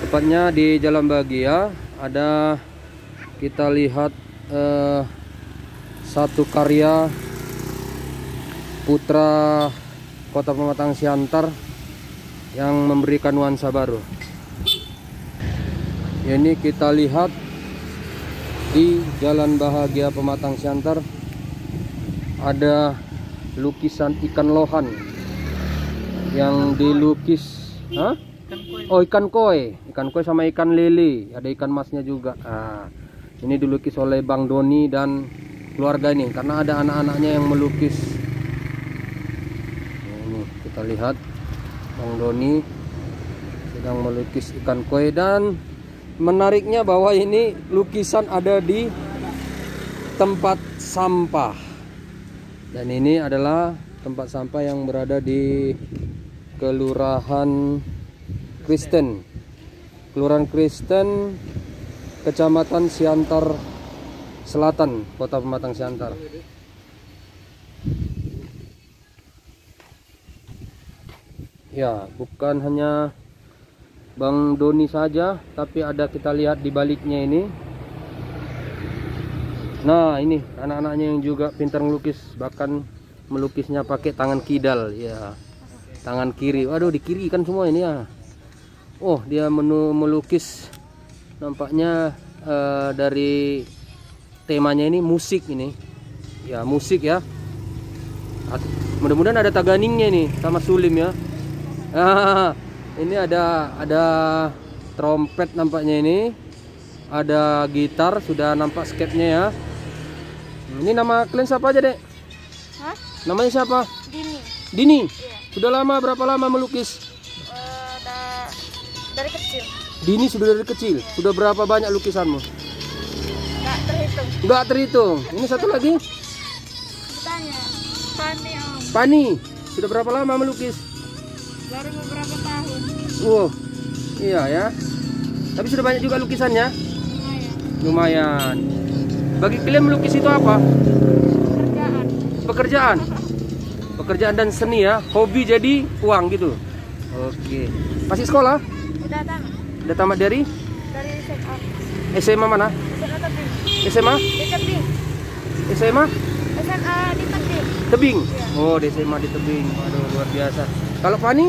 tepatnya di Jalan Bahagia. Ada kita lihat satu karya putra Kota Pematang Siantar yang memberikan nuansa baru. Ini kita lihat di Jalan Bahagia Pematang Siantar ada lukisan ikan lohan yang dilukis. Hah? Oh, ikan koi sama ikan lele, ada ikan masnya juga. Nah, ini dilukis oleh Bang Doni dan keluarga ini karena ada anak-anaknya yang melukis. Ini kita lihat Bang Doni sedang melukis ikan koi, dan menariknya bahwa ini lukisan ada di tempat sampah, dan ini adalah tempat sampah yang berada di Kelurahan Kristen, Kecamatan Siantar Selatan, Kota Pematang Siantar. Ya, bukan hanya Bang Doni saja, tapi ada kita lihat di baliknya ini. Nah, ini anak-anaknya yang juga pintar melukis, bahkan melukisnya pakai tangan kidal, ya. Tangan kiri. Waduh, di kiri kan semua ini ya. Oh, dia melukis nampaknya dari temanya ini musik ini. Ya, musik ya. Mudah-mudahan ada taganingnya nih sama sulim ya. Ini ada trompet nampaknya ini. Ada gitar, sudah nampak sketnya ya. Ini nama kalian siapa aja, Dek? Hah? Namanya siapa? Dini. Dini? Iya. Sudah berapa lama melukis? Dari kecil. Dini sudah dari kecil. Iya. Sudah berapa banyak lukisanmu? Nggak terhitung. Nggak terhitung. Ini satu lagi? Bertanya. Pani, Om. Pani. Sudah berapa lama melukis? Baru beberapa tahun. Wow. Iya ya. Tapi sudah banyak juga lukisannya? Lumayan. Bagi kalian melukis itu apa? Pekerjaan. Pekerjaan dan seni ya. Hobi jadi uang gitu. Oke. Masih sekolah? Udah tamat. Udah tamat dari SMA. SMA mana? SMA Tebing. SMA? Di Tebing. SMA? SMA di Tebing. Tebing? Iya. Oh, di SMA di Tebing. Waduh, luar biasa. Kalau Fani?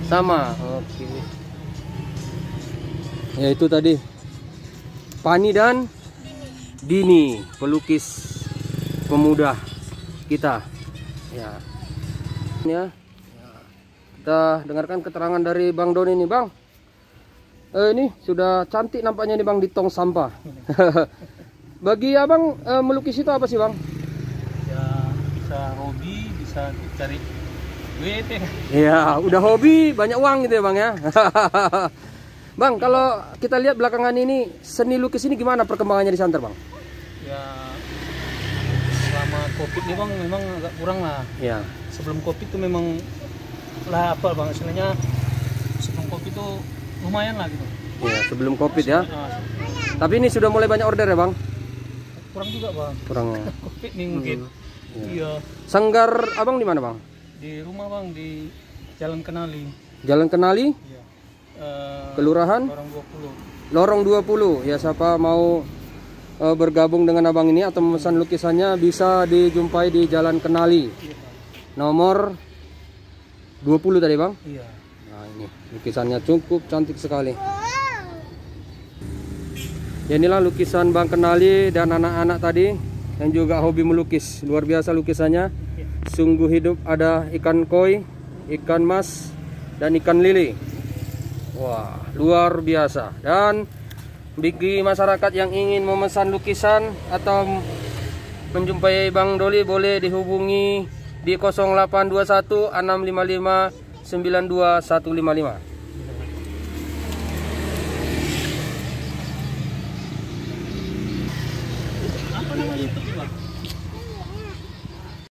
Sama. Oke. Ya, itu tadi Pani dan Dini, pelukis pemuda kita. Ya. Kita dengarkan keterangan dari Bang Doni nih, Bang. Ini sudah cantik nampaknya nih, Bang, di tong sampah. Bagi Abang melukis itu apa sih, Bang? Ya, bisa hobi, bisa cari duit ya. Ya, udah hobi, banyak uang gitu ya, Bang ya. Bang, kalau kita lihat belakangan ini seni lukis ini gimana perkembangannya di Siantar, Bang? Ya, selama Covid ini, Bang, memang agak kurang lah. Ya. Sebelum Covid itu memang lah apa, Bang, istilahnya sebelum Covid itu lumayan lah gitu. Ya, sebelum Covid ya. Tapi ini sudah mulai banyak order ya, Bang? Kurang juga, Bang. Kurang. Covid nih mungkin. Iya. Sanggar Abang di mana, Bang? Di rumah, Bang, di Jalan Kenali. Jalan Kenali? Iya. Kelurahan? Lorong 20. Ya, siapa mau bergabung dengan Abang ini atau memesan lukisannya bisa dijumpai di Jalan Kenali. Iya, Nomor 20 tadi, Bang? Iya. Nah, ini lukisannya cukup cantik sekali. Ya, inilah lukisan Bang Kenali dan anak-anak tadi yang juga hobi melukis. Luar biasa lukisannya. Sungguh hidup, ada ikan koi, ikan mas, dan ikan lele. Wah, luar biasa. Dan bagi masyarakat yang ingin memesan lukisan atau menjumpai Bang Doli, boleh dihubungi di 0821 655 92155. Apa nama YouTube, Bang?